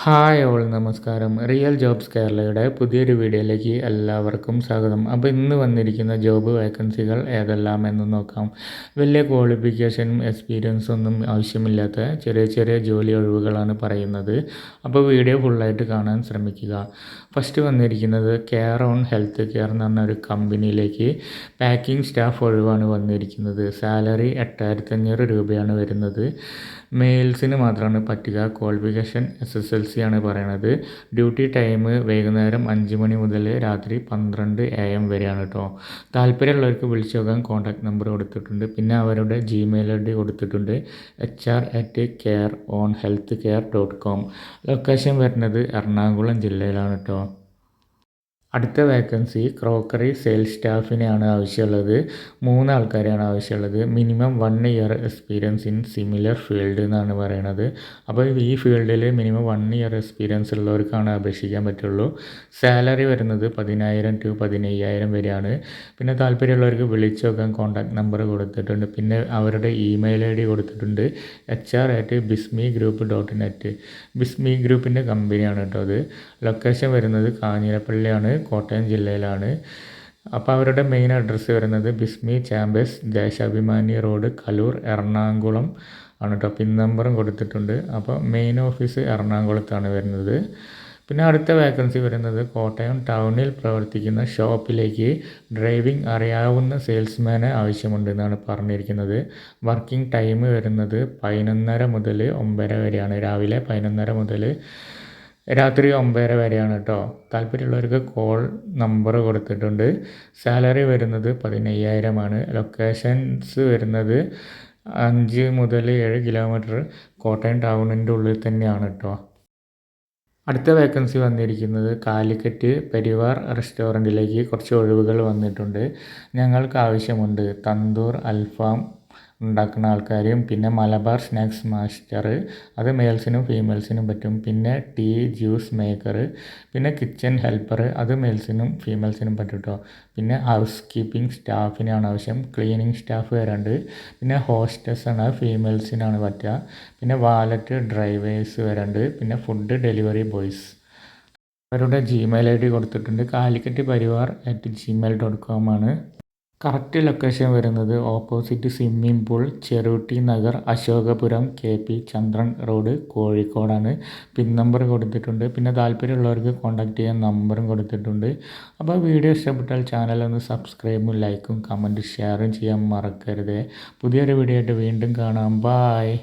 Hi all നമസ്കാരം. Real jobs കേരളയുടെ പുതിയൊരു വീഡിയോയിലേക്ക് എല്ലാവർക്കും സ്വാഗതം. അപ്പോൾ ഇന്ന് വന്നിരിക്കുന്ന ജോബ് വേക്കൻസികൾ ഏതെല്ലാമെന്ന് നോക്കാം. വലിയ ക്വാളിഫിക്കേഷനും എക്സ്പീരിയൻസും ഒന്നും ആവശ്യമില്ലാത്ത ചെറിയ ചെറിയ ജോലി ഒഴിവുകളാണ് പറയുന്നത്. അപ്പോൾ വീഡിയോ ഫുള്ളായിട്ട് കാണാൻ ശ്രമിക്കുക. ഫസ്റ്റ് വന്നിരിക്കുന്നത് കെയർ ഓൺ ഹെൽത്ത് കെയർ എന്ന് പറഞ്ഞ ഒരു കമ്പനിയിലേക്ക് പാക്കിംഗ് സ്റ്റാഫ് ഒഴിവാണ് വന്നിരിക്കുന്നത്. സാലറി 8500 രൂപയാണ് വരുന്നത്. മെയിൽസിന് മാത്രമാണ് പറ്റുക. ക്വാളിഫിക്കേഷൻ SSLC ആണ് പറയണത്. ഡ്യൂട്ടി ടൈം വൈകുന്നേരം 5 മണി മുതൽ രാത്രി 12 AM വരെയാണ് കേട്ടോ. താല്പര്യമുള്ളവർക്ക് വിളിച്ചു നോക്കാൻ കോൺടാക്ട് നമ്പർ കൊടുത്തിട്ടുണ്ട്. പിന്നെ അവരുടെ Gmail ID കൊടുത്തിട്ടുണ്ട്, hr@careonhealthcare.com. ലൊക്കേഷൻ വരുന്നത് എറണാകുളം ജില്ലയിലാണ് കേട്ടോ. അടുത്ത വേക്കൻസി ക്രോക്കറി സെയിൽസ് സ്റ്റാഫിനെയാണ് ആവശ്യമുള്ളത്. 3 ആൾക്കാരെയാണ് ആവശ്യമുള്ളത്. Minimum 1 year experience in similar field എന്നാണ് പറയണത്. അപ്പോൾ ഈ ഫീൽഡിൽ മിനിമം 1 ഇയർ എക്സ്പീരിയൻസ് ഉള്ളവർക്കാണ് അപേക്ഷിക്കാൻ പറ്റുള്ളൂ. സാലറി വരുന്നത് 10,000 to 15,000 വരെയാണ്. പിന്നെ താല്പര്യമുള്ളവർക്ക് വിളിച്ചു നോക്കാൻ കോൺടാക്ട് നമ്പർ കൊടുത്തിട്ടുണ്ട്. പിന്നെ അവരുടെ ഇമെയിൽ ID കൊടുത്തിട്ടുണ്ട്, hr@bismegroup.net. ബിസ്മി ഗ്രൂപ്പിൻ്റെ കമ്പനിയാണ് കേട്ടോ അത്. ലൊക്കേഷൻ വരുന്നത് കാഞ്ഞിരപ്പള്ളിയാണ്, കോട്ടയം ജില്ലയിലാണ്. അപ്പോൾ അവരുടെ മെയിൻ അഡ്രസ്സ് വരുന്നത് ബിസ്മി ചാമ്പേഴ്സ്, ദേശാഭിമാനി റോഡ്, കലൂർ, എറണാകുളം ആണ് കേട്ടോ. പിൻ നമ്പറും കൊടുത്തിട്ടുണ്ട്. അപ്പോൾ മെയിൻ ഓഫീസ് എറണാകുളത്താണ് വരുന്നത്. പിന്നെ അടുത്ത വേക്കൻസി വരുന്നത് കോട്ടയം ടൗണിൽ പ്രവർത്തിക്കുന്ന ഷോപ്പിലേക്ക് ഡ്രൈവിംഗ് അറിയാവുന്ന സെയിൽസ്മാനെ ആവശ്യമുണ്ടെന്നാണ് പറഞ്ഞിരിക്കുന്നത്. വർക്കിംഗ് ടൈം വരുന്നത് 11:30 മുതൽ 9:00 വരെയാണ്. രാവിലെ 11:30 മുതൽ രാത്രി 9:00 വരെയാണ് കേട്ടോ. താല്പര്യമുള്ളവർക്ക് കോൾ നമ്പർ കൊടുത്തിട്ടുണ്ട്. സാലറി വരുന്നത് 15,000 ആണ്. ലൊക്കേഷൻസ് വരുന്നത് 5 മുതൽ 7 കിലോമീറ്റർ കോട്ടയം ടൗണിൻ്റെ ഉള്ളിൽ തന്നെയാണ് കേട്ടോ. അടുത്ത വേക്കൻസി വന്നിരിക്കുന്നത് കാലിക്കറ്റ് പരിവാർ റെസ്റ്റോറൻറ്റിലേക്ക് കുറച്ച് ഒഴിവുകൾ വന്നിട്ടുണ്ട്. ഞങ്ങൾക്ക് ആവശ്യമുണ്ട് തന്തൂർ അൽഫാം ഉണ്ടാക്കുന്ന ആൾക്കാരും പിന്നെ മലബാർ സ്നാക്സ് മാസ്റ്റർ, അത് മെയിൽസിനും ഫീമെയിൽസിനും പറ്റും. പിന്നെ ടീ ജ്യൂസ് മേക്കർ, പിന്നെ കിച്ചൺ ഹെൽപ്പർ, അത് മെയിൽസിനും ഫീമെയിൽസിനും പറ്റും കേട്ടോ. പിന്നെ ഹൗസ് കീപ്പിംഗ് സ്റ്റാഫിനാണ് ആവശ്യം. ക്ലീനിങ് സ്റ്റാഫ് വരാണ്ട്. പിന്നെ ഹോസ്റ്റസ് ആണ്, ഫീമെയിൽസിനാണ് പറ്റുക. പിന്നെ വാലറ്റ് ഡ്രൈവേഴ്സ് വരാണ്ട്. പിന്നെ ഫുഡ് ഡെലിവറി ബോയ്സ്. അവരുടെ Gmail ID കൊടുത്തിട്ടുണ്ട്, kalikatparivar@gmail.com ആണ്. കറക്റ്റ് ലൊക്കേഷൻ വരുന്നത് opposite swimming pool, Cherooty Nagar, Ashokapuram, KP Chandran road, കോഴിക്കോടാണ്. പിൻ നമ്പർ കൊടുത്തിട്ടുണ്ട്. പിന്നെ താല്പര്യമുള്ളവർക്ക് കോൺടാക്ട് ചെയ്യാൻ നമ്പറും കൊടുത്തിട്ടുണ്ട്. അപ്പോൾ വീഡിയോ ഇഷ്ടപ്പെട്ടാൽ ചാനൽ ഒന്ന് സബ്സ്ക്രൈബും ലൈക്കും കമൻറ്റും ഷെയറും ചെയ്യാൻ മറക്കരുത്. പുതിയൊരു വീഡിയോ ആയിട്ട് വീണ്ടും കാണാം. ബായ്.